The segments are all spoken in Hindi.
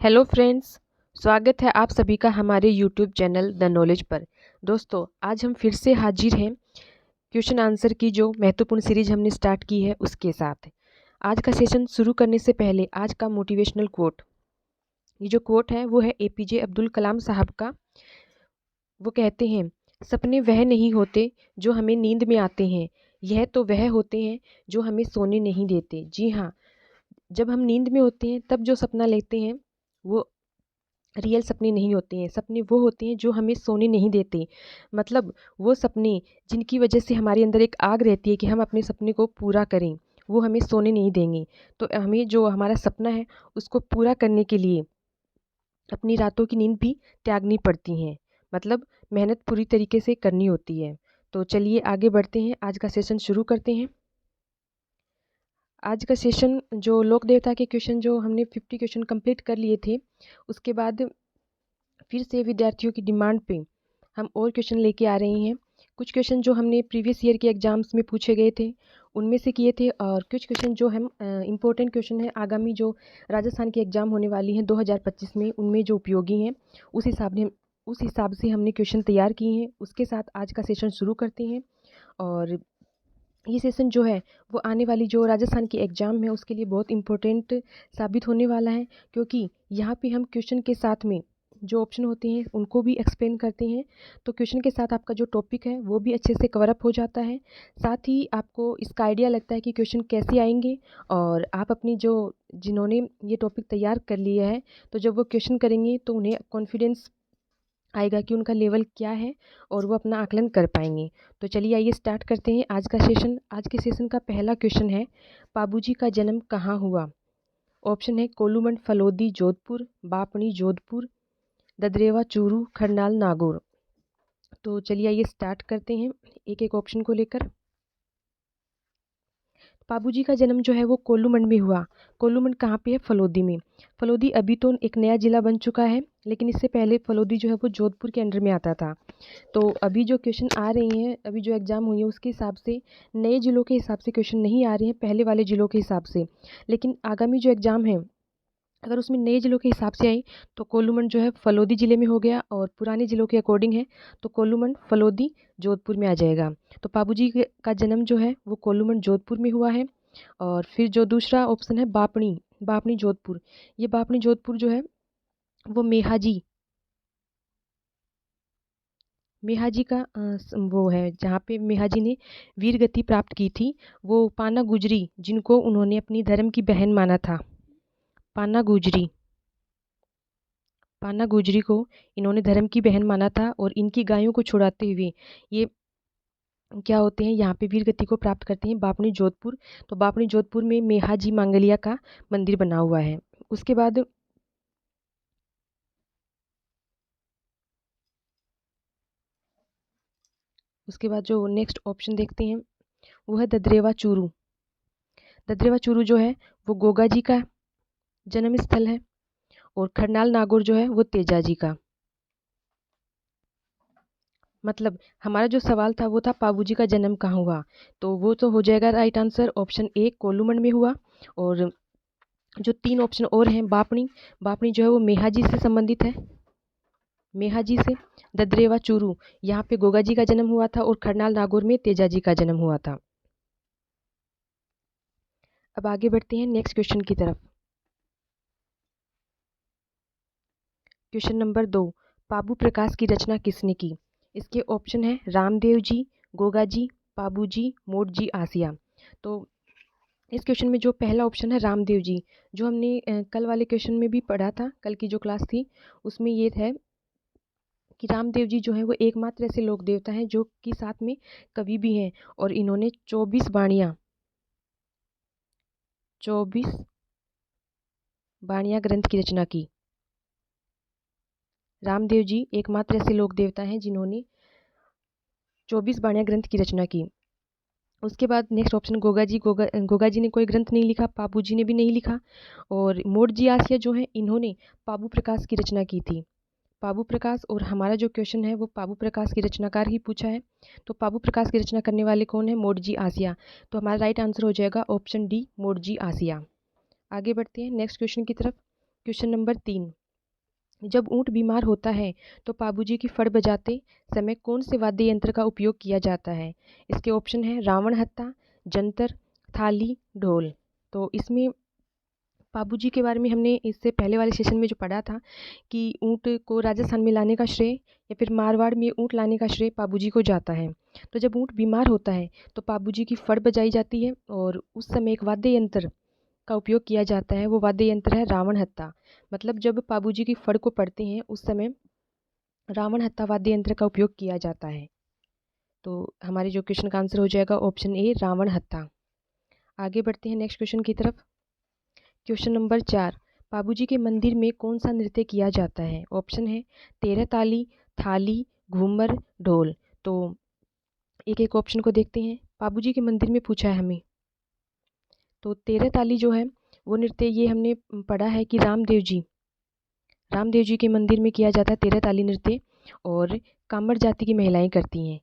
हेलो फ्रेंड्स, स्वागत है आप सभी का हमारे यूट्यूब चैनल द नॉलेज पर। दोस्तों, आज हम फिर से हाजिर हैं क्वेश्चन आंसर की जो महत्वपूर्ण सीरीज हमने स्टार्ट की है उसके साथ। आज का सेशन शुरू करने से पहले आज का मोटिवेशनल कोट, ये जो कोट है वो है एपीजे अब्दुल कलाम साहब का। वो कहते हैं, सपने वह नहीं होते जो हमें नींद में आते हैं, यह तो वह होते हैं जो हमें सोने नहीं देते। जी हाँ, जब हम नींद में होते हैं तब जो सपना लेते हैं वो रियल सपने नहीं होते हैं। सपने वो होते हैं जो हमें सोने नहीं देते। मतलब वो सपने जिनकी वजह से हमारे अंदर एक आग रहती है कि हम अपने सपने को पूरा करें, वो हमें सोने नहीं देंगे। तो हमें जो हमारा सपना है उसको पूरा करने के लिए अपनी रातों की नींद भी त्यागनी पड़ती हैं। मतलब मेहनत पूरी तरीके से करनी होती है। तो चलिए आगे बढ़ते हैं, आज का सेशन शुरू करते हैं। आज का सेशन जो लोक देवता के क्वेश्चन जो हमने 50 क्वेश्चन कंप्लीट कर लिए थे, उसके बाद फिर से विद्यार्थियों की डिमांड पे हम और क्वेश्चन लेके आ रहे हैं। कुछ क्वेश्चन जो हमने प्रीवियस ईयर के एग्जाम्स में पूछे गए थे उनमें से किए थे, और कुछ क्वेश्चन जो हम इम्पोर्टेंट क्वेश्चन है आगामी जो राजस्थान की एग्ज़ाम होने वाली हैं 2025 में, उनमें जो उपयोगी हैं उस हिसाब से हमने क्वेश्चन तैयार किए हैं। उसके साथ आज का सेशन शुरू करते हैं। और ये सेशन जो है वो आने वाली जो राजस्थान की एग्ज़ाम है उसके लिए बहुत इम्पोर्टेंट साबित होने वाला है, क्योंकि यहाँ पे हम क्वेश्चन के साथ में जो ऑप्शन होते हैं उनको भी एक्सप्लेन करते हैं। तो क्वेश्चन के साथ आपका जो टॉपिक है वो भी अच्छे से कवर अप हो जाता है। साथ ही आपको इसका आइडिया लगता है कि क्वेश्चन कैसे आएंगे, और आप अपनी जो जिन्होंने ये टॉपिक तैयार कर लिया है तो जब वो क्वेश्चन करेंगे तो उन्हें कॉन्फिडेंस आएगा कि उनका लेवल क्या है और वो अपना आकलन कर पाएंगे। तो चलिए आइए स्टार्ट करते हैं आज का सेशन। आज के सेशन का पहला क्वेश्चन है, पाबूजी का जन्म कहाँ हुआ? ऑप्शन है कोलूमंड फलोदी जोधपुर, बापणी जोधपुर, ददरेवा चूरू, खरनाल नागौर। तो चलिए आइए स्टार्ट करते हैं एक एक ऑप्शन को लेकर। पाबूजी का जन्म जो है वो कोल्लूमंड में हुआ। कोल्लूमंड कहाँ पे है? फलोदी में। फलोदी अभी तो एक नया ज़िला बन चुका है, लेकिन इससे पहले फलोदी जो है वो जोधपुर के अंडर में आता था। तो अभी जो क्वेश्चन आ रहे हैं, अभी जो एग्ज़ाम हुई है उसके हिसाब से नए ज़िलों के हिसाब से क्वेश्चन नहीं आ रहे हैं, पहले वाले ज़िलों के हिसाब से। लेकिन आगामी जो एग्ज़ाम है अगर उसमें नए ज़िलों के हिसाब से आई तो कोल्लूमंड जो है फलोदी ज़िले में हो गया, और पुराने ज़िलों के अकॉर्डिंग है तो कोल्लूमंड फलोदी जोधपुर में आ जाएगा। तो का जन्म जो है वो कोल्लूमंड जोधपुर में हुआ है। और फिर जो दूसरा ऑप्शन है बापणी, बापणी जोधपुर। ये बापणी जोधपुर जो है वो मेहाजी का वो है जहाँ पे मेहाजी ने वीर गति प्राप्त की थी। वो पाना गुजरी जिनको उन्होंने अपनी धर्म की बहन माना था, पाना गुजरी, पाना गुजरी को इन्होंने धर्म की बहन माना था, और इनकी गायों को छुड़ाते हुए ये क्या होते हैं यहाँ पे वीर गति को प्राप्त करते हैं बापणी जोधपुर। तो बापणी जोधपुर में मेहाजी मांगलिया का मंदिर बना हुआ है। उसके बाद जो नेक्स्ट ऑप्शन देखते हैं वो है ददरेवा चूरू। ददरेवा चूरू जो है वो गोगा जी का जन्म स्थल है, और खरनाल नागौर जो है वो तेजा जी का। मतलब हमारा जो सवाल था वो था पाबूजी का जन्म कहाँ हुआ, तो वो तो हो जाएगा राइट आंसर ऑप्शन ए कोल्लूमंड में हुआ। और जो तीन ऑप्शन और हैं, बापणी, बापणी जो है वो मेहाजी से संबंधित है, मेहाजी से। ददरेवा चूरू यहाँ पे गोगा जी का जन्म हुआ था, और खरनाल नागौर में तेजा जी का जन्म हुआ था। अब आगे बढ़ते हैं नेक्स्ट क्वेश्चन की तरफ। क्वेश्चन नंबर 2, पाबू प्रकाश की रचना किसने की? इसके ऑप्शन है रामदेव जी, गोगा जी, पाबू जी, मोट जी, आसिया। तो इस क्वेश्चन में जो पहला ऑप्शन है रामदेव जी, जो हमने कल वाले क्वेश्चन में भी पढ़ा था, कल की जो क्लास थी उसमें ये है कि रामदेव जी जो है वो एकमात्र ऐसे लोक देवता हैं जो कि साथ में कवि भी हैं, और इन्होंने 24 बाणियाँ ग्रंथ की रचना की। रामदेव जी एकमात्र ऐसे लोक देवता हैं जिन्होंने 24 बाणियाँ ग्रंथ की रचना की। उसके बाद नेक्स्ट ऑप्शन गोगा जी ने कोई ग्रंथ नहीं लिखा, पाबू जी ने भी नहीं लिखा। और मोट जी आसिया जो है इन्होंने पाबू प्रकाश की रचना की थी। पाबू प्रकाश, और हमारा जो क्वेश्चन है वो पाबू प्रकाश की रचनाकार ही पूछा है। तो पाबू प्रकाश की रचना करने वाले कौन है? मोट जी आसिया। तो हमारा राइट आंसर हो जाएगा ऑप्शन डी, मोट जी आसिया। आगे बढ़ते हैं नेक्स्ट क्वेश्चन की तरफ। क्वेश्चन नंबर 3, जब ऊँट बीमार होता है तो पाबूजी की फड़ बजाते समय कौन से वाद्य यंत्र का उपयोग किया जाता है? इसके ऑप्शन है रावण हत्था, जंतर, थाली, ढोल। तो इसमें पाबूजी के बारे में हमने इससे पहले वाले सेशन में जो पढ़ा था कि ऊँट को राजस्थान में लाने का श्रेय या फिर मारवाड़ में ऊँट लाने का श्रेय पाबूजी को जाता है। तो जब ऊँट बीमार होता है तो पाबूजी की फड़ बजाई जाती है और उस समय एक वाद्य यंत्र का उपयोग किया जाता है, वो वाद्य यंत्र है रावण हत्था। मतलब जब पाबूजी की फड़ को पढ़ते हैं उस समय रावण हत्था वाद्य यंत्र का उपयोग किया जाता है। तो हमारे जो क्वेश्चन का आंसर हो जाएगा ऑप्शन ए रावण हत्था। आगे बढ़ते हैं नेक्स्ट क्वेश्चन की तरफ। क्वेश्चन नंबर 4, पाबूजी के मंदिर में कौन सा नृत्य किया जाता है? ऑप्शन है तेरह ताली, थाली, घूमर, ढोल। तो एक एक ऑप्शन को देखते हैं। पाबूजी के मंदिर में पूछा है हमें, तो तेरह ताली जो है वो नृत्य ये हमने पढ़ा है कि रामदेव जी के मंदिर में किया जाता है तेरह ताली नृत्य, और कामड़ जाति की महिलाएं करती हैं।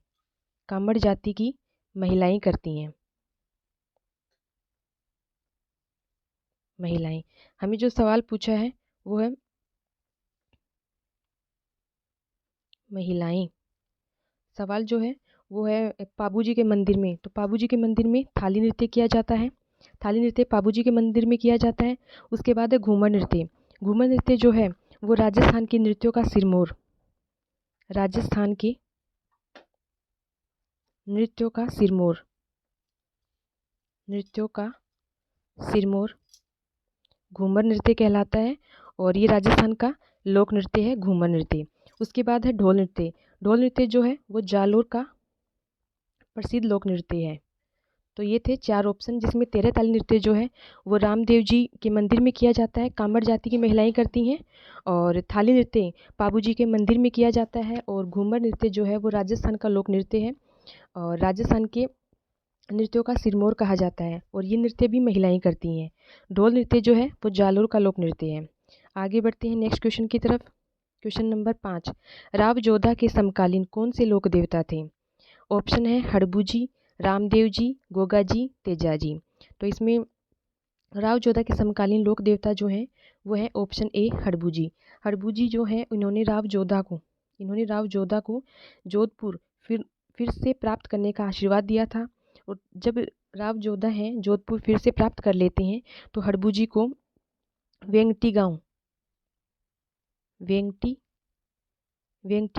कामड़ जाति की महिलाएं करती हैं। महिलाएं, हमें जो सवाल पूछा है वो है महिलाएं। सवाल जो है वो है पाबूजी के मंदिर में, तो पाबूजी के मंदिर में थाली नृत्य किया जाता है। थाली नृत्य पाबूजी के मंदिर में किया जाता है। उसके बाद है घूमर नृत्य। घूमर नृत्य जो है वो राजस्थान के नृत्यों का सिरमौर, राजस्थान के नृत्यों का सिरमौर, नृत्यों का सिरमौर घूमर नृत्य कहलाता है, और ये राजस्थान का लोक नृत्य है घूमर नृत्य। उसके बाद है ढोल नृत्य। ढोल नृत्य जो है वो जालोर का प्रसिद्ध लोक नृत्य है। तो ये थे 4 ऑप्शन, जिसमें तेरह ताली नृत्य जो है वो रामदेव जी के मंदिर में किया जाता है, कामड़ जाति की महिलाएं करती हैं। और थाली नृत्य पाबूजी के मंदिर में किया जाता है, और घूमर नृत्य जो है वो राजस्थान का लोक नृत्य है और राजस्थान के नृत्यों का सिरमौर कहा जाता है, और ये नृत्य भी महिलाएं करती हैं। ढोल नृत्य जो है वो जालोर का लोक नृत्य है। आगे बढ़ते हैं नेक्स्ट क्वेश्चन की तरफ। क्वेश्चन नंबर 5, राव जोधा के समकालीन कौन से लोक देवता थे? ऑप्शन है हड़बूजी, रामदेव जी, गोगा जी, तेजा जी। तो इसमें राव जोधा के समकालीन लोक देवता जो हैं वो है ऑप्शन ए हड़बूजी। हड़बूजी जो है इन्होंने राव जोधा को जोधपुर फिर से प्राप्त करने का आशीर्वाद दिया था। और जब राव जोधा हैं जोधपुर फिर से प्राप्त कर लेते हैं तो हड़बूजी को वेंगटी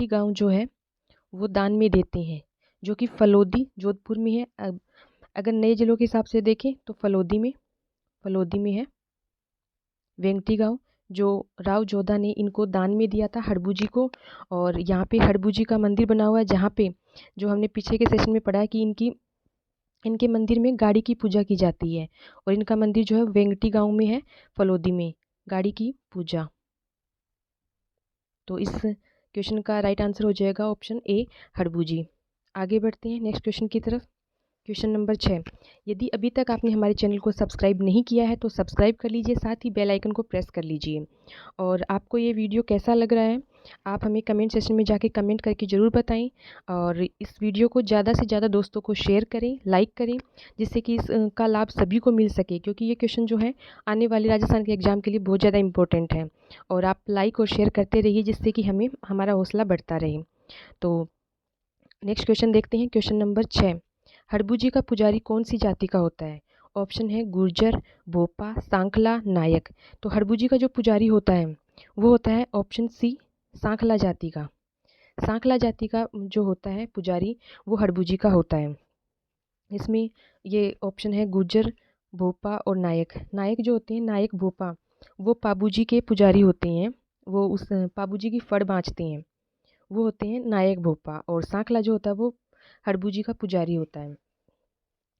गांव जो है वो दान में देते हैं, जो कि फलोदी जोधपुर में है। अगर नए जिलों के हिसाब से देखें तो फलोदी में है वेंगटी गांव, जो राव जोधा ने इनको दान में दिया था हड़बूजी को। और यहाँ पे हड़बूजी का मंदिर बना हुआ है, जहाँ पे जो हमने पीछे के सेशन में पढ़ा है कि इनके मंदिर में गाड़ी की पूजा की जाती है, और इनका मंदिर जो है वेंगटी गांव में है, फलोदी में, गाड़ी की पूजा। तो इस क्वेश्चन का राइट आंसर हो जाएगा ऑप्शन ए हड़बूजी। आगे बढ़ते हैं नेक्स्ट क्वेश्चन की तरफ। क्वेश्चन नंबर 6, यदि अभी तक आपने हमारे चैनल को सब्सक्राइब नहीं किया है तो सब्सक्राइब कर लीजिए, साथ ही बेल आइकन को प्रेस कर लीजिए। और आपको ये वीडियो कैसा लग रहा है आप हमें कमेंट सेक्शन में जाके कमेंट करके ज़रूर बताएं, और इस वीडियो को ज़्यादा से ज़्यादा दोस्तों को शेयर करें, लाइक करें, जिससे कि इसका लाभ सभी को मिल सके, क्योंकि ये क्वेश्चन जो है आने वाले राजस्थान के एग्ज़ाम के लिए बहुत ज़्यादा इंपॉर्टेंट है। और आप लाइक और शेयर करते रहिए, जिससे कि हमारा हौसला बढ़ता रहे। तो नेक्स्ट क्वेश्चन देखते हैं। क्वेश्चन नंबर 6, हड़बूजी का पुजारी कौन सी जाति का होता है? ऑप्शन है गुर्जर, भोपा, सांखला, नायक। तो हड़बूजी का जो पुजारी होता है वो होता है ऑप्शन सी सांखला जाति का। सांखला जाति का जो होता है पुजारी वो हड़बूजी का होता है। इसमें ये ऑप्शन है गुर्जर, भोपा और नायक। नायक जो होते हैं, नायक भोपा, वो पाबूजी के पुजारी होते हैं, वो उस पाबूजी की फड़ बाँचते हैं, वो होते हैं नायक भोपा। और सांखला जो होता है वो हड़बूजी का पुजारी होता है।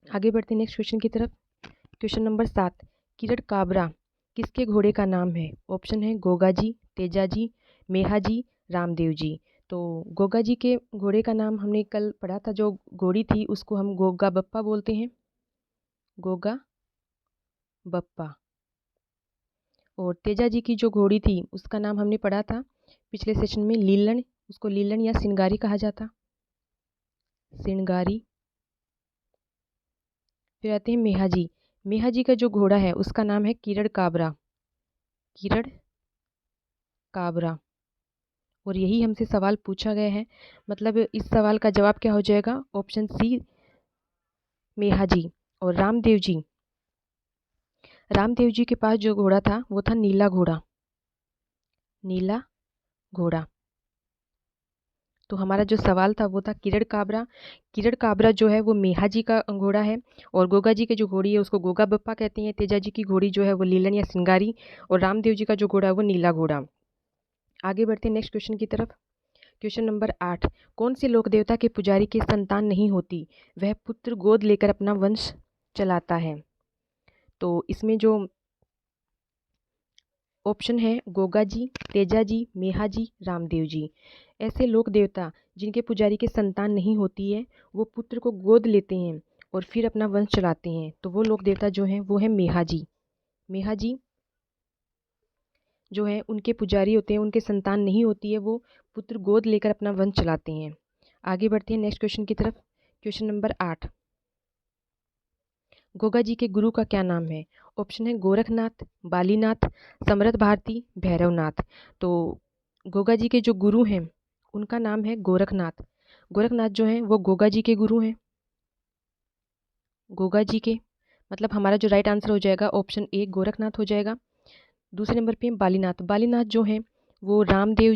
आगे बढ़ते हैं नेक्स्ट क्वेश्चन की तरफ। क्वेश्चन नंबर 7, किरण काबरा किसके घोड़े का नाम है? ऑप्शन है गोगा जी, तेजा जी, मेहा जी, रामदेव जी। तो गोगा जी के घोड़े का नाम हमने कल पढ़ा था, जो घोड़ी थी उसको हम गोगा बप्पा बोलते हैं, गोगा बप्पा। और तेजा जी की जो घोड़ी थी उसका नाम हमने पढ़ा था पिछले सेशन में, लीलन, उसको लीलन या सिंगारी कहा जाता, सिंगारी। फिर आते हैं मेहा जी। मेहा जी का जो घोड़ा है उसका नाम है किरण काबरा, किरण काबरा। और यही हमसे सवाल पूछा गया है, मतलब इस सवाल का जवाब क्या हो जाएगा? ऑप्शन सी मेहाजी। और रामदेव जी के पास जो घोड़ा था वो था नीला घोड़ा, नीला घोड़ा। तो हमारा जो सवाल था वो था किरण काबरा। किरण काबरा जो है वो मेहा जी का घोड़ा है, और गोगा जी की जो घोड़ी है उसको गोगा बप्पा कहते हैं। तेजा जी की घोड़ी जो है वो लीलन या सिंगारी, और रामदेव जी का जो घोड़ा है वो नीला घोड़ा। आगे बढ़ते हैं नेक्स्ट क्वेश्चन की तरफ। Question number 8। कौन से लोक देवता के पुजारी की संतान नहीं होती, वह पुत्र गोद लेकर अपना वंश चलाता है? तो इसमें जो ऑप्शन है गोगा जी, तेजा जी, मेहा जी, रामदेव जी। ऐसे लोक देवता जिनके पुजारी की संतान नहीं होती है, वो पुत्र को गोद लेते हैं और फिर अपना वंश चलाते हैं। तो वो लोक देवता जो हैं वो है मेहा जी। मेहा जी जो है उनके पुजारी होते हैं, उनके संतान नहीं होती है, वो पुत्र गोद लेकर अपना वंश चलाते हैं। आगे बढ़ते हैं नेक्स्ट क्वेश्चन की तरफ। Question number 8। गोगा जी के गुरु का क्या नाम है? ऑप्शन है गोरखनाथ, बालीनाथ, समरथ भारती, भैरवनाथ। तो गोगा जी के जो गुरु हैं उनका नाम है गोरखनाथ। गोरखनाथ जो हैं वो गोगा जी के गुरु हैं। गोगा जी के मतलब हमारा जो राइट आंसर हो जाएगा ऑप्शन ए गोरखनाथ हो जाएगा। दूसरे नंबर पे बालीनाथ। बालीनाथ जो हैं वो रामदेव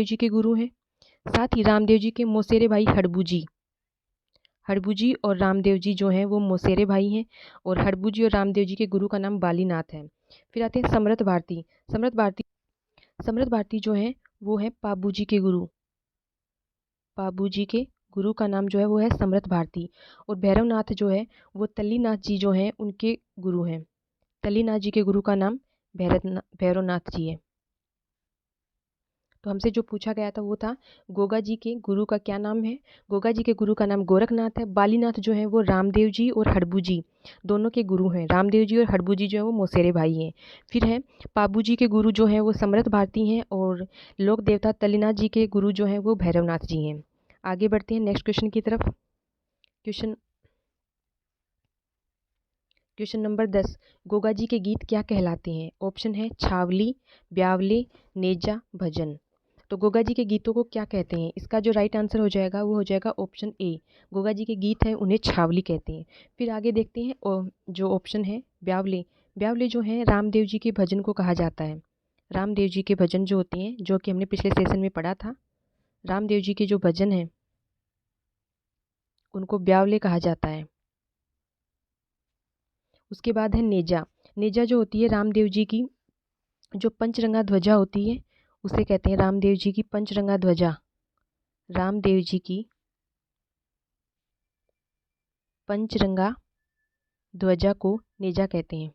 जी के गुरु हैं। साथ ही रामदेव जी के मौसेरे भाई हड़बू जी और रामदेव जी जो हैं वो मौसेरे भाई हैं, और हड़बू जी और रामदेव जी के गुरु का नाम बालीनाथ है। फिर आते हैं समरथ भारती। समरथ भारती जो हैं वो है पाबू जी के गुरु। पाबू जी के गुरु का नाम जो है वो है समरथ भारती। और भैरवनाथ जो है वो तल्लीनाथ जी जो हैं उनके गुरु हैं। तल्लीनाथ जी के गुरु का नाम भैरवनाथ जी है। तो हमसे जो पूछा गया था वो था गोगा जी के गुरु का क्या नाम है? गोगा जी के गुरु का नाम गोरखनाथ है। बालीनाथ जो है वो रामदेव जी और हड़बू जी दोनों के गुरु हैं। रामदेव जी और हड़बू जी जो है वो मौसेरे भाई हैं। फिर है पाबू जी के गुरु जो हैं वो समरथ भारती हैं, और लोक देवता तल्लीनाथ जी के गुरु जो हैं वो भैरवनाथ जी हैं। आगे बढ़ते हैं नेक्स्ट क्वेश्चन की तरफ। Question question number 10। Goga ji के गीत क्या कहलाते हैं? ऑप्शन है छावली, ब्यावले, नेजा, भजन। तो गोगा जी के गीतों को क्या कहते हैं? इसका जो राइट आंसर हो जाएगा वो हो जाएगा ऑप्शन ए। गोगा जी के गीत हैं उन्हें छावली कहते हैं। फिर आगे देखते हैं जो ऑप्शन है ब्यावले। ब्यावले जो हैं रामदेव जी के भजन को कहा जाता है। रामदेव जी के भजन जो होते हैं, जो कि हमने पिछले सेशन में पढ़ा था, रामदेव जी के जो भजन हैं उनको ब्यावले कहा जाता है। उसके बाद है नेजा। नेजा जो होती है रामदेव जी की जो पंचरंगा ध्वजा होती है उसे कहते हैं रामदेव जी की पंचरंगा ध्वजा। रामदेव जी की पंचरंगा ध्वजा को नेजा कहते हैं।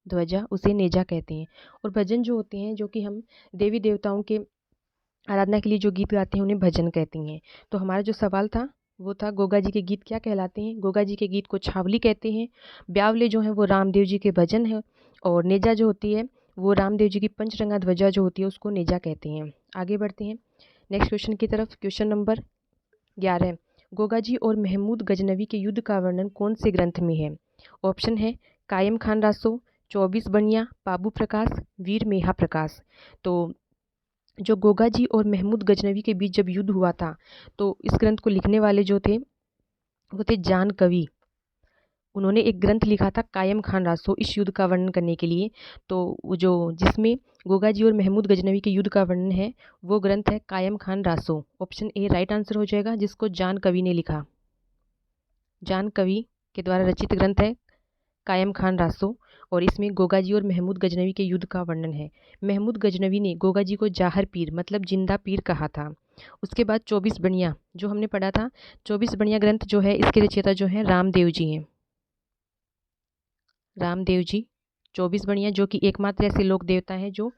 ध्वजा उसे नेजा कहते हैं। और भजन जो होते हैं, जो कि हम देवी देवताओं के आराधना के लिए जो गीत गाते हैं उन्हें भजन कहते हैं। तो हमारा जो सवाल था वो था गोगा जी के गीत क्या कहलाते हैं? गोगा जी के गीत को छावली कहते हैं। ब्यावले जो हैं वो रामदेव जी के भजन हैं, और नेजा जो होती है वो रामदेव जी की पंचरंगा ध्वजा जो होती है उसको नेजा कहते हैं। आगे बढ़ते हैं नेक्स्ट क्वेश्चन की तरफ। Question number 11। गोगा जी और महमूद गजनवी के युद्ध का वर्णन कौन से ग्रंथ में है? ऑप्शन है कायम खान रासो, 24 बनिया, पाबू प्रकाश, वीर मेहा प्रकाश। तो जो गोगा जी और महमूद गजनवी के बीच जब युद्ध हुआ था, तो इस ग्रंथ को लिखने वाले जो थे वो थे जान कवि। उन्होंने एक ग्रंथ लिखा था कायम खान रासो इस युद्ध का वर्णन करने के लिए। तो वो जो जिसमें गोगा जी और महमूद गजनवी के युद्ध का वर्णन है वो ग्रंथ है कायम Khan Raso. Option A right answer हो जाएगा, जिसको जान कवि ने लिखा। जान कवि के द्वारा रचित ग्रंथ है कायम खान रासो, और इसमें गोगा जी और महमूद गजनवी के युद्ध का वर्णन है। महमूद गजनवी ने गोगा जी को जाहर पीर मतलब जिंदा पीर कहा था। उसके बाद 24 बनिया जो हमने पढ़ा था, 24 बनिया ग्रंथ जो है इसके रचयिता जो है रामदेव जी हैं। रामदेव जी 24 बनिया जो कि एकमात्र ऐसे लोक देवता हैं जो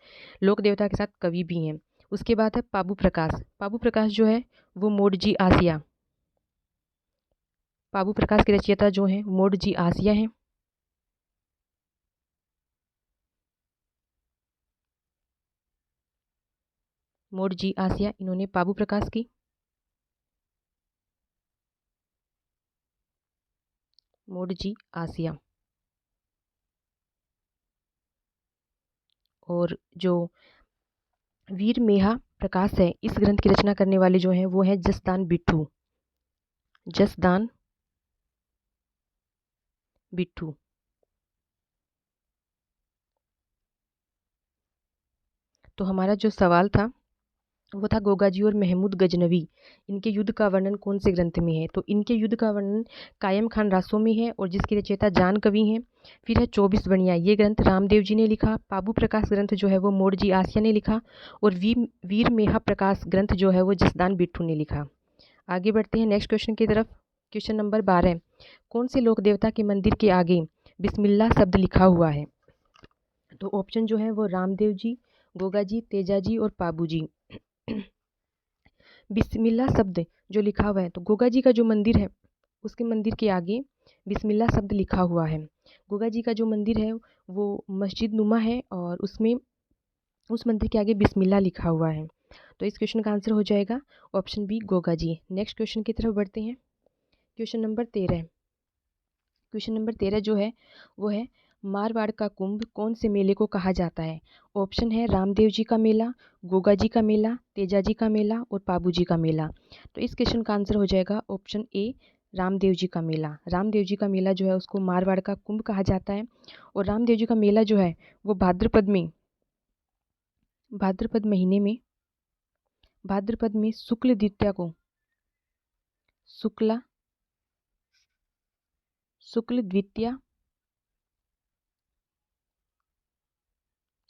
लोक देवता के साथ कवि भी हैं। उसके बाद है पाबू प्रकाश। पाबू प्रकाश जो है वो मोडजी आसिया। पाबू प्रकाश के रचयिता जो हैं मोडजी आसिया हैं। मोडजी आसिया इन्होंने पाबू प्रकाश की। मोडजी आसिया। और जो वीर मेहा प्रकाश है, इस ग्रंथ की रचना करने वाले जो हैं वो हैं जसदान बिट्ठू। जसदान बिट्ठू। तो हमारा जो सवाल था वो था गोगाजी और महमूद गजनवी, इनके युद्ध का वर्णन कौन से ग्रंथ में है? तो इनके युद्ध का वर्णन कायम खान रासों में है और जिसके रचयिता जान कवि हैं। फिर है 24 बनिया, ये ग्रंथ रामदेव जी ने लिखा। पाबू प्रकाश ग्रंथ जो है वो मोड़जी आसिया ने लिखा। और वीर मेहा प्रकाश ग्रंथ जो है वो जसदान बिट्ठू ने लिखा। आगे बढ़ते हैं नेक्स्ट क्वेश्चन की तरफ। क्वेश्चन नंबर 12, कौन से लोक देवता के मंदिर के आगे बिस्मिल्लाह शब्द लिखा हुआ है? तो ऑप्शन जो है वो रामदेव जी, गोगा जी, तेजा जी और पाबू जी। बिस्मिल्लाह शब्द जो लिखा हुआ है, तो गोगा जी का जो मंदिर है उसके मंदिर के आगे बिस्मिल्लाह शब्द लिखा हुआ है। गोगा जी का जो मंदिर है वो मस्जिद नुमा है और उसमें उस मंदिर के आगे बिस्मिल्लाह लिखा हुआ है। तो इस क्वेश्चन का आंसर हो जाएगा option B, Goga ji. Next question की तरफ बढ़ते हैं। Question number 13। क्वेश्चन नंबर 13 जो है वो है मारवाड़ का कुंभ कौन से मेले को कहा जाता है? ऑप्शन है रामदेव जी का मेला, गोगा जी का मेला, तेजा जी का मेला और पाबू जी का मेला। तो इस क्वेश्चन का आंसर हो जाएगा ऑप्शन ए, रामदेव जी का मेला। रामदेव जी का मेला जो है उसको मारवाड़ का कुंभ कहा जाता है। और रामदेव जी का मेला जो है वो भाद्रपद महीने में शुक्ल द्वितीया को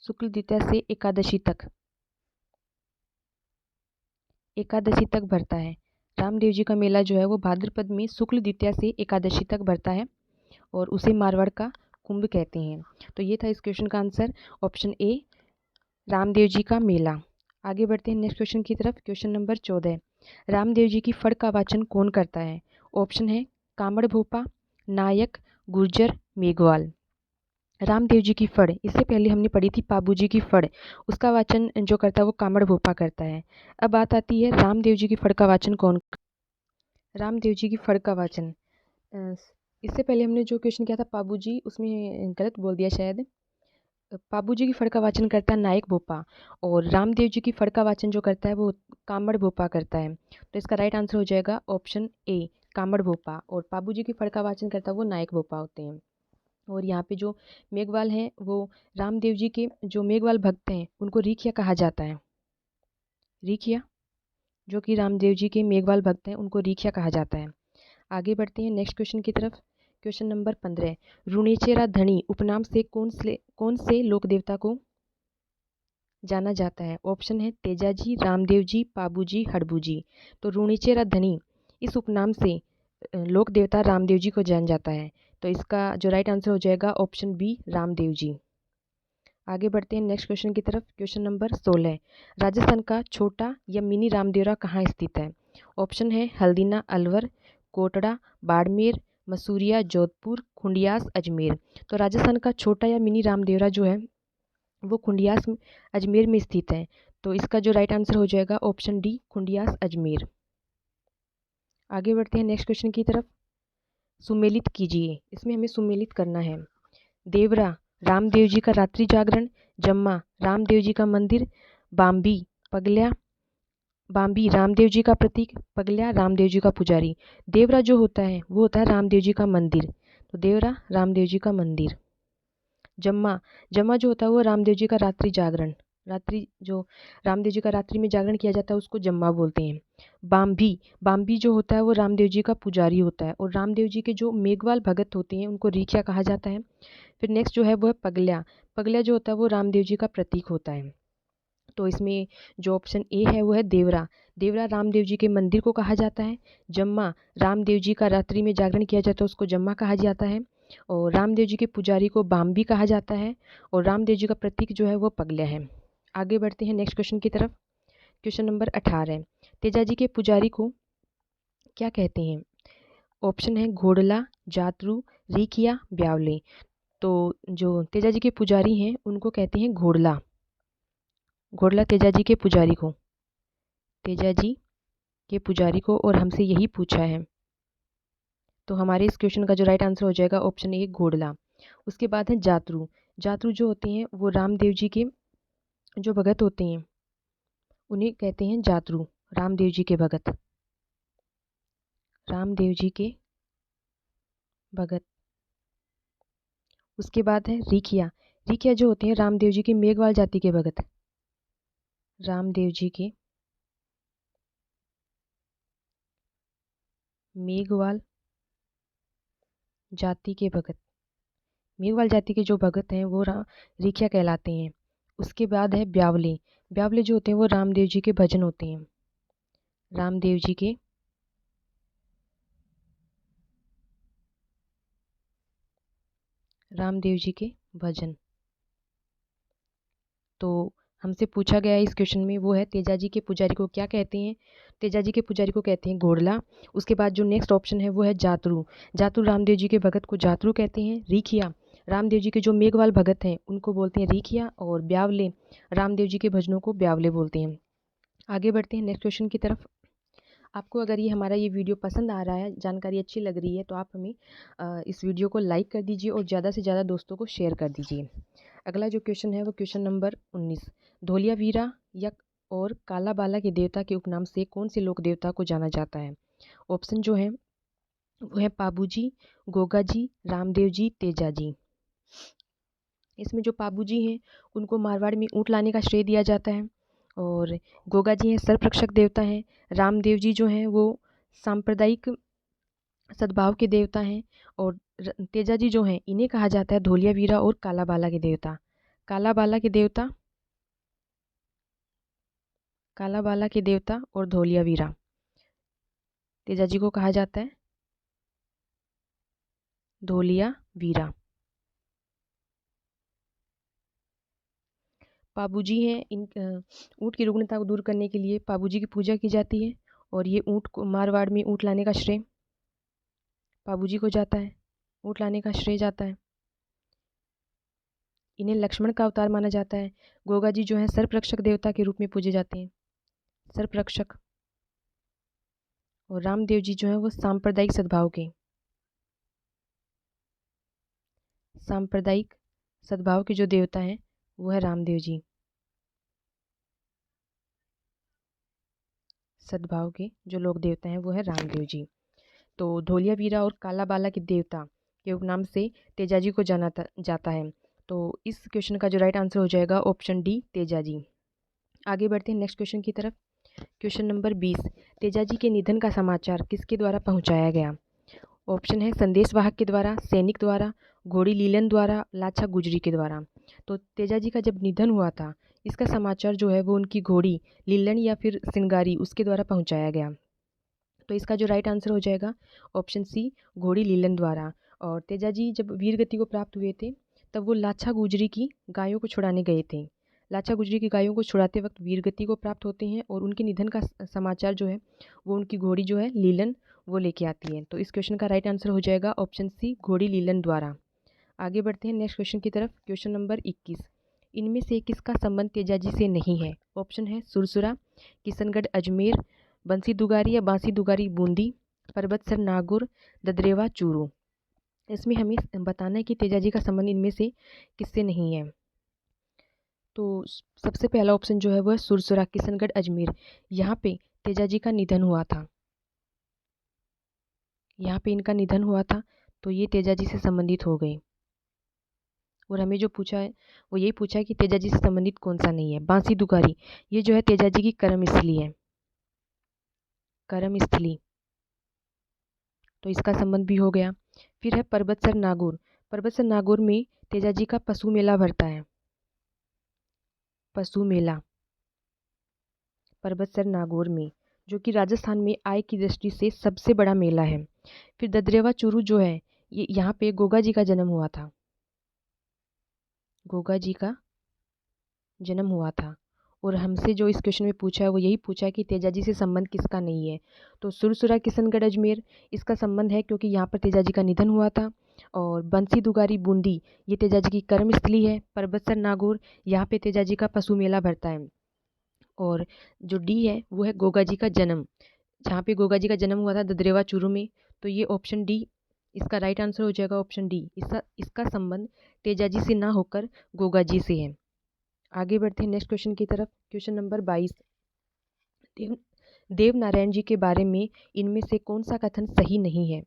शुक्ल द्वितीया से एकादशी तक भरता है। रामदेव जी का मेला जो है वो भाद्रपद में शुक्ल द्वितीया से एकादशी तक भरता है और उसे मारवाड़ का कुंभ कहते हैं। तो ये था इस क्वेश्चन का answer, option A, Ramdev ji का मेला। आगे बढ़ते हैं नेक्स्ट क्वेश्चन की तरफ। क्वेश्चन नंबर 14, रामदेव जी की फड़ का वाचन कौन करता है? ऑप्शन है कामड़ भोपा, नायक, गुर्जर, मेघवाल। रामदेव जी की फड़, इससे पहले हमने पढ़ी थी पाबू जी की फड़, उसका वाचन जो करता है वो कामड़ भोपा करता है। अब बात आती है रामदेव जी की फड़ का वाचन कौन? रामदेव जी की फड़ का वाचन, इससे पहले हमने जो क्वेश्चन किया था पाबू जी, उसमें गलत बोल दिया शायद। पाबू जी की फड़ का वाचन करता है नायक भोपा और रामदेव जी की फड़ का वाचन जो करता है वो कामड़ भोपा करता है। तो इसका राइट आंसर हो जाएगा ऑप्शन ए, कामड़ भोपा। और पाबू जी की फड़ का वाचन करता है वो नायक भोपा होते हैं। और यहाँ पे जो मेघवाल हैं वो रामदेव जी के जो मेघवाल भक्त हैं उनको रीखिया कहा जाता है। रीखिया, जो कि रामदेव जी के मेघवाल भक्त हैं उनको रीखिया कहा जाता है। आगे बढ़ते हैं नेक्स्ट क्वेश्चन की तरफ। क्वेश्चन नंबर 15, रुणेचेरा धनी उपनाम से कौन से लोक देवता को जाना जाता है? ऑप्शन है तेजा जी, रामदेव जी, पाबू जी, हड़बू जी। तो रुणेचेरा धनी इस उपनाम से लोक देवता रामदेव जी को जान जाता है। तो इसका जो राइट आंसर हो जाएगा ऑप्शन बी, रामदेव जी। आगे बढ़ते हैं नेक्स्ट क्वेश्चन की तरफ। क्वेश्चन नंबर 16, राजस्थान का छोटा या मिनी रामदेवरा कहाँ स्थित है? ऑप्शन है हल्दीना अलवर, कोटड़ा, बाड़मेर, मसूरिया, जोधपुर, खुंडियास, अजमेर। तो राजस्थान का छोटा या मिनी रामदेवरा जो है वो खुंडियास अजमेर में स्थित है। तो इसका जो राइट आंसर हो जाएगा ऑप्शन डी, खुंडियास अजमेर। आगे बढ़ते हैं नेक्स्ट क्वेश्चन की तरफ। सुमेलित कीजिए, इसमें हमें सुमेलित करना है। देवरा रामदेव जी का रात्रि जागरण, जम्मा रामदेव जी का मंदिर, बाम्बी रामदेव जी का प्रतीक, पगल्या रामदेव जी का पुजारी। देवरा जो होता है वो होता है रामदेव जी का मंदिर, तो देवरा रामदेव जी का मंदिर। जम्मा जो होता है वो रामदेव जी का रात्रि जागरण, जो रामदेव जी का रात्रि में जागरण किया जाता है उसको जम्मा बोलते हैं। बाम्बी जो होता है वो रामदेव जी का पुजारी होता है और रामदेव जी के जो मेघवाल भगत होते हैं उनको रीखिया कहा जाता है। फिर नेक्स्ट जो है वो है पगल्या जो होता है वो रामदेव जी का प्रतीक होता है। तो इसमें जो ऑप्शन ए है वो है देवरा रामदेव जी के मंदिर को कहा जाता है। जम्मा रामदेव जी का रात्रि में जागरण किया जाता है उसको जम्मा कहा जाता है। और रामदेव जी के पुजारी को बाम्बी कहा जाता है और रामदेव जी का प्रतीक जो है वो पगल्या है। आगे बढ़ते हैं नेक्स्ट क्वेश्चन की तरफ। क्वेश्चन नंबर 18, तेजा जी के पुजारी को क्या कहते हैं? ऑप्शन है घोड़ला, जातरू, रीखिया, ब्यावले। तो जो तेजा जी के पुजारी हैं उनको कहते हैं घोड़ला तेजा जी के पुजारी को और हमसे यही पूछा है। तो हमारे इस क्वेश्चन का जो राइट आंसर हो जाएगा ऑप्शन ए, घोड़ला। उसके बाद है जातरू जो होते हैं वो रामदेव जी के जो भगत होते हैं उन्हें कहते हैं जातरू। रामदेव जी के भगत, रामदेव जी के भगत। उसके बाद है रीखिया। रीखिया जो होते हैं रामदेव जी के मेघवाल जाति के भगत, रामदेव जी के मेघवाल जाति के भगत। मेघवाल जाति के जो भगत हैं वो रीखिया कहलाते हैं। उसके बाद है ब्यावले। ब्यावले जो होते हैं वो रामदेव जी के भजन होते हैं, रामदेव जी के भजन। तो हमसे पूछा गया है इस क्वेश्चन में वो है तेजाजी के पुजारी को क्या कहते हैं। तेजाजी के पुजारी को कहते हैं घोड़ला। उसके बाद जो नेक्स्ट ऑप्शन है वो है जातरू। जातरू रामदेव जी के भगत को जातरू कहते हैं। रीखिया रामदेव जी के जो मेघवाल भगत हैं उनको बोलते हैं रीखिया। और ब्यावले रामदेव जी के भजनों को ब्यावले बोलते हैं। आगे बढ़ते हैं नेक्स्ट क्वेश्चन की तरफ। आपको अगर हमारा ये वीडियो पसंद आ रहा है, जानकारी अच्छी लग रही है, तो आप हमें इस वीडियो को लाइक कर दीजिए और ज़्यादा से ज़्यादा दोस्तों को शेयर कर दीजिए। अगला जो क्वेश्चन है वो क्वेश्चन नंबर 19। धोलिया वीरा यक और काला बाला के देवता के उपनाम से कौन से लोक देवता को जाना जाता है। ऑप्शन जो है वो है पाबूजी, गोगा जी, रामदेव जी, तेजा जी। इसमें जो पाबूजी हैं उनको मारवाड़ में ऊँट लाने का श्रेय दिया जाता है। और गोगा जी हैं सर्परक्षक देवता हैं। रामदेव जी जो हैं वो सांप्रदायिक सद्भाव के देवता हैं। और तेजा जी जो हैं इन्हें कहा जाता है धोलिया वीरा और काला बाला के देवता। काला बाला के देवता, काला बाला के देवता और धोलिया वीरा, तेजा जी को कहा जाता है धोलिया वीरा। पाबूजी हैं, इन ऊँट की रुग्णता को दूर करने के लिए पाबूजी की पूजा की जाती है। और ये ऊँट को मारवाड़ में ऊँट लाने का श्रेय पाबूजी को जाता है, ऊँट लाने का श्रेय जाता है। इन्हें लक्ष्मण का अवतार माना जाता है। गोगा जी जो है सर्परक्षक देवता के रूप में पूजे जाते हैं, सर्परक्षक। और रामदेव जी जो है वो सांप्रदायिक सद्भाव के, सांप्रदायिक सद्भाव के जो देवता हैं वो है रामदेव जी, सद्भाव के जो लोक देवता हैं वो है रामदेव जी। तो धोलिया वीरा और काला बाला के देवता के उपनाम से तेजाजी को जाना जाता है। तो इस क्वेश्चन का जो राइट आंसर हो जाएगा ऑप्शन डी, तेजाजी। आगे बढ़ते हैं नेक्स्ट क्वेश्चन की तरफ। Question number 20। तेजाजी के निधन का समाचार किसके द्वारा पहुंचाया गया। ऑप्शन है संदेशवाहक के द्वारा, सैनिक द्वारा, घोड़ी लीलन द्वारा, लाछा गुजरी के द्वारा। तो तेजाजी का जब निधन हुआ था इसका समाचार जो है वो उनकी घोड़ी लीलन या फिर सिंगारी उसके द्वारा पहुंचाया गया। तो इसका जो राइट आंसर हो जाएगा ऑप्शन सी, घोड़ी लीलन द्वारा। और तेजाजी जब वीरगति को प्राप्त हुए थे तब वो लाछा गुजरी की गायों को छुड़ाने गए थे। लाछा गुजरी की गायों को छुड़ाते वक्त वीरगति को प्राप्त होते हैं और उनके निधन का समाचार जो है वो उनकी घोड़ी जो है लीलन वो लेके आती है। तो इस क्वेश्चन का राइट आंसर हो जाएगा ऑप्शन सी, घोड़ी लीलन द्वारा। आगे बढ़ते हैं नेक्स्ट क्वेश्चन की तरफ। Question number 21। इनमें से किसका संबंध तेजाजी से नहीं है। ऑप्शन है सुरसुरा, किशनगढ़ अजमेर, बंसी दुगारी या बांसी दुगारी बूंदी, परबतसर नागौर, ददरेवा चूरू। इसमें हमें बताना है कि तेजाजी का संबंध इनमें से किससे नहीं है। तो सबसे पहला ऑप्शन जो है वो है सुरसुरा, किशनगढ़ अजमेर। यहाँ पे तेजाजी का निधन हुआ था, यहाँ पे इनका निधन हुआ था तो ये तेजाजी से संबंधित हो गए। और हमें जो पूछा है वो यही पूछा है कि तेजाजी से संबंधित कौन सा नहीं है। बांसी दुगारी ये जो है तेजाजी की कर्मस्थली है, कर्मस्थली, तो इसका संबंध भी हो गया। फिर है परबतसर नागौर। परबतसर नागौर में तेजाजी का पशु मेला भरता है, पशु मेला परबतसर नागौर में, जो कि राजस्थान में आय की दृष्टि से सबसे बड़ा मेला है। फिर ददरेवा चूरू जो है ये यहाँ पे गोगा जी का जन्म हुआ था, गोगा जी का जन्म हुआ था। और हमसे जो इस क्वेश्चन में पूछा है वो यही पूछा है कि तेजाजी से संबंध किसका नहीं है। तो सुरसुरा, किशनगढ़ अजमेर इसका संबंध है क्योंकि यहाँ पर तेजाजी का निधन हुआ था। और बंसी दुगारी बूंदी ये तेजाजी की कर्मस्थली है। परबतसर नागौर यहाँ पे तेजाजी का पशु मेला भरता है। और जो डी है वो है गोगा जी का जन्म, जहाँ पे गोगा जी का जन्म हुआ था ददरेवा चूरू में। तो ये ऑप्शन डी इसका राइट आंसर हो जाएगा, ऑप्शन डी। इसका संबंध तेजाजी से ना होकर गोगा जी से है। आगे बढ़ते हैं नेक्स्ट क्वेश्चन की तरफ। Question number 22। देवनारायण जी के बारे में इनमें से कौन सा कथन सही नहीं है?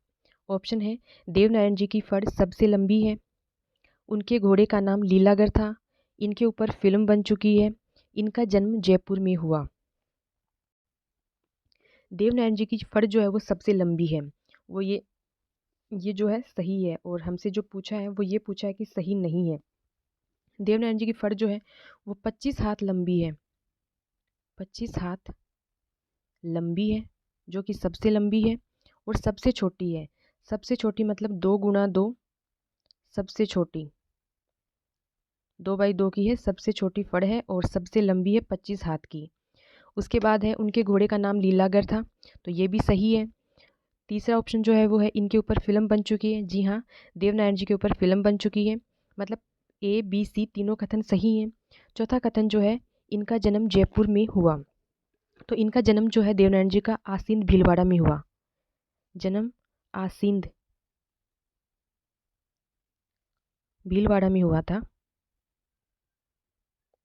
ऑप्शन है देवनारायण जी की फड़ सबसे लंबी है, उनके घोड़े का नाम लीलागर था, इनके ऊपर फिल्म बन चुकी है, इनका जन्म जयपुर में हुआ। देवनारायण जी की फड़ जो है वो सबसे लंबी है, वो ये जो है सही है, और हमसे जो पूछा है वो ये पूछा है कि सही नहीं है। देवनारायण जी की फड़ जो है वो 25 हाथ लंबी है, 25 हाथ लंबी है, जो कि सबसे लंबी है और सबसे छोटी है। सबसे छोटी मतलब 2 गुणा 2 सबसे छोटी, 2x2 की है, सबसे छोटी फड़ है और सबसे लंबी है 25 हाथ की। उसके बाद है उनके घोड़े का नाम लीलागर था, तो ये भी सही है। तीसरा ऑप्शन जो है वो है इनके ऊपर फिल्म बन चुकी है। जी हाँ, देवनारायण जी के ऊपर फिल्म बन चुकी है, मतलब A, B, C तीनों कथन सही हैं। चौथा कथन जो है इनका जन्म जयपुर में हुआ, तो इनका जन्म जो है देवनारायण जी का आसींद भीलवाड़ा में हुआ। जन्म आसींद भीलवाड़ा में हुआ था,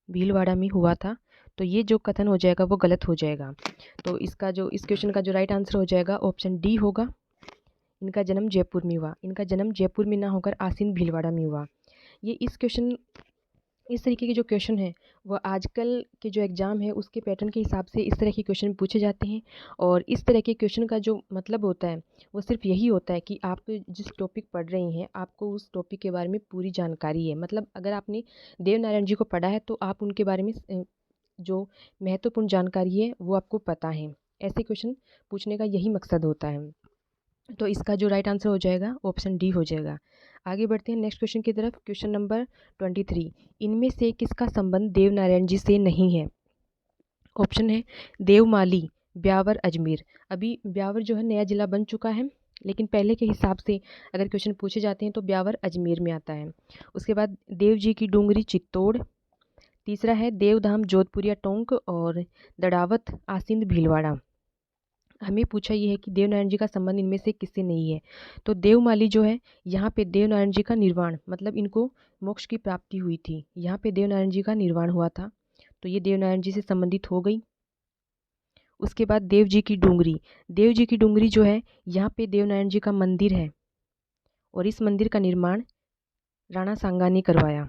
भीलवाड़ा में हुआ था। तो ये जो कथन हो जाएगा वो गलत हो जाएगा। तो इसका जो इस क्वेश्चन का जो राइट आंसर हो जाएगा ऑप्शन डी होगा। इनका जन्म जयपुर में हुआ, इनका जन्म जयपुर में ना होकर आसीन भीलवाड़ा में हुआ। ये इस तरीके के जो क्वेश्चन है वो आजकल के जो एग्ज़ाम है उसके पैटर्न के हिसाब से इस तरह के क्वेश्चन पूछे जाते हैं। और इस तरह के क्वेश्चन का जो मतलब होता है वो सिर्फ यही होता है कि आप जिस टॉपिक पढ़ रही हैं आपको उस टॉपिक के बारे में पूरी जानकारी है। मतलब अगर आपने देवनारायण जी को पढ़ा है तो आप उनके बारे में जो महत्वपूर्ण जानकारी है वो आपको पता है। ऐसे क्वेश्चन पूछने का यही मकसद होता है। तो इसका जो राइट आंसर हो जाएगा ऑप्शन डी हो जाएगा। आगे बढ़ते हैं नेक्स्ट क्वेश्चन की तरफ। Question number 23। इनमें से किसका संबंध देवनारायण जी से नहीं है? ऑप्शन है देवमाली, ब्यावर, अजमेर। अभी ब्यावर जो है नया जिला बन चुका है, लेकिन पहले के हिसाब से अगर क्वेश्चन पूछे जाते हैं तो ब्यावर अजमेर में आता है। उसके बाद देव जी की डूंगरी चित्तौड़। तीसरा है देवधाम जोधपुरिया टोंक और दड़ावत आसिंद भीलवाड़ा। हमें पूछा ये है कि देवनारायण जी का संबंध इनमें से किससे नहीं है? तो देवमाली जो है यहाँ पे देवनारायण जी का निर्वाण, मतलब इनको मोक्ष की प्राप्ति हुई थी, यहाँ पे देवनारायण जी का निर्वाण हुआ था, तो ये देवनारायण जी से संबंधित हो गई। उसके बाद देव जी की डूंगरी, देव जी की डूंगरी जो है यहाँ पे देवनारायण जी का मंदिर है और इस मंदिर का निर्माण राणा सांगा ने करवाया,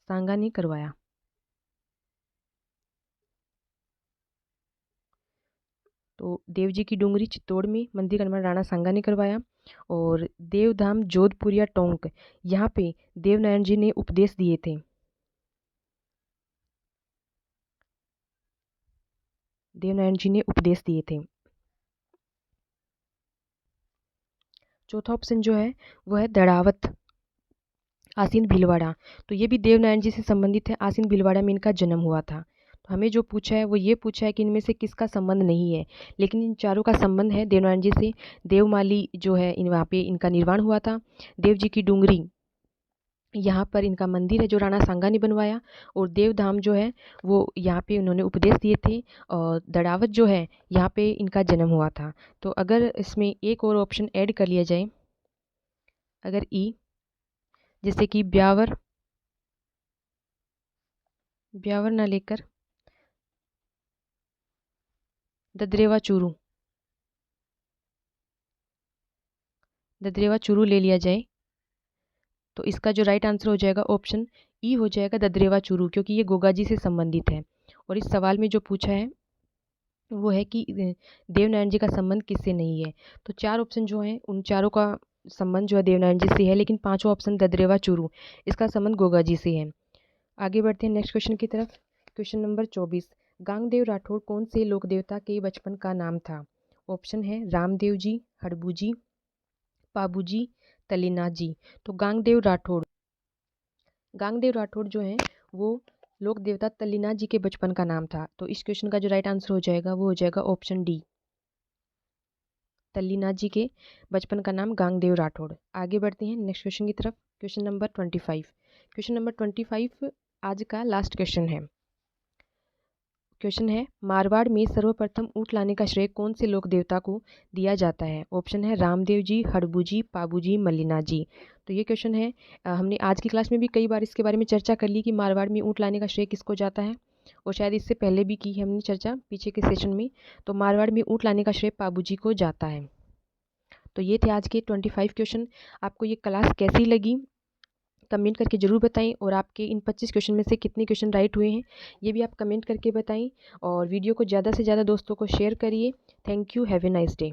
सांगा ने करवाया। तो देव जी की डूंगरी चित्तौड़ में मंदिर का निर्माण राणा सांगा ने करवाया। और देवधाम जोधपुरिया टोंक, यहाँ पे देवनारायण जी ने उपदेश दिए थे, देवनारायण जी ने उपदेश दिए थे। चौथा ऑप्शन जो है वो है दड़ावत आसीन भीलवाड़ा, तो ये भी देवनारायण जी से संबंधित है, आसीन भीलवाड़ा में इनका जन्म हुआ था। तो हमें जो पूछा है वो ये पूछा है कि इनमें से किसका संबंध नहीं है, लेकिन इन चारों का संबंध है देवनारायण जी से। देवमाली जो है वहाँ पे इनका निर्वाण हुआ था, देव जी की डूंगरी यहाँ पर इनका मंदिर है जो राणा सांगा ने बनवाया, और देवधाम जो है वो यहाँ पे उन्होंने उपदेश दिए थे, और दड़ावत जो है यहाँ पे इनका जन्म हुआ था। तो अगर इसमें एक और ऑप्शन ऐड कर लिया जाए, अगर ई, जैसे कि ब्यावर, ब्यावर ना लेकर ददरेवा चूरू, ददरेवा चूरू ले लिया जाए, तो इसका जो राइट आंसर हो जाएगा ऑप्शन ई हो जाएगा, ददरेवा चूरू, क्योंकि ये गोगा जी से संबंधित है। और इस सवाल में जो पूछा है वो है कि देवनारायण जी का संबंध किससे नहीं है। तो चार ऑप्शन जो हैं उन चारों का संबंध जो है देवनारायण जी से है, लेकिन पांचवा ऑप्शन ददरेवा चूरू, इसका संबंध गोगा जी से है। आगे बढ़ते हैं नेक्स्ट क्वेश्चन की तरफ। Question number 24। गांगदेव राठौड़ कौन से लोक देवता के बचपन का नाम था? ऑप्शन है रामदेव जी, हड़बू जी, पाबू जी, तलेनाथ जी। तो गांगदेव राठौड़ जो हैं वो लोक देवता तल्लीनाथ जी के बचपन का नाम था। तो इस क्वेश्चन का जो राइट आंसर हो जाएगा वो हो जाएगा ऑप्शन डी, तल्लीनाथ जी के बचपन का नाम गांगदेव राठौड़। आगे बढ़ते हैं नेक्स्ट क्वेश्चन की तरफ। Question number 25। क्वेश्चन नंबर 25 आज का लास्ट क्वेश्चन है। क्वेश्चन है मारवाड़ में सर्वप्रथम ऊँट लाने का श्रेय कौन से लोक देवता को दिया जाता है? ऑप्शन है रामदेव जी, हड़बू जी, पाबू जी, मल्लीनाथ जी। तो ये क्वेश्चन है, हमने आज की क्लास में भी कई बार इसके बारे में चर्चा कर ली कि मारवाड़ में ऊँट लाने का श्रेय किसको जाता है, और शायद इससे पहले भी की है हमने चर्चा पीछे के सेशन में। तो मारवाड़ में ऊँट लाने का श्रेय पाबू जी को जाता है। तो ये थे आज के 25 क्वेश्चन। आपको ये क्लास कैसी लगी कमेंट करके ज़रूर बताएं, और आपके इन 25 क्वेश्चन में से कितने क्वेश्चन राइट हुए हैं ये भी आप कमेंट करके बताएं, और वीडियो को ज़्यादा से ज़्यादा दोस्तों को शेयर करिए। Thank you, have a nice day.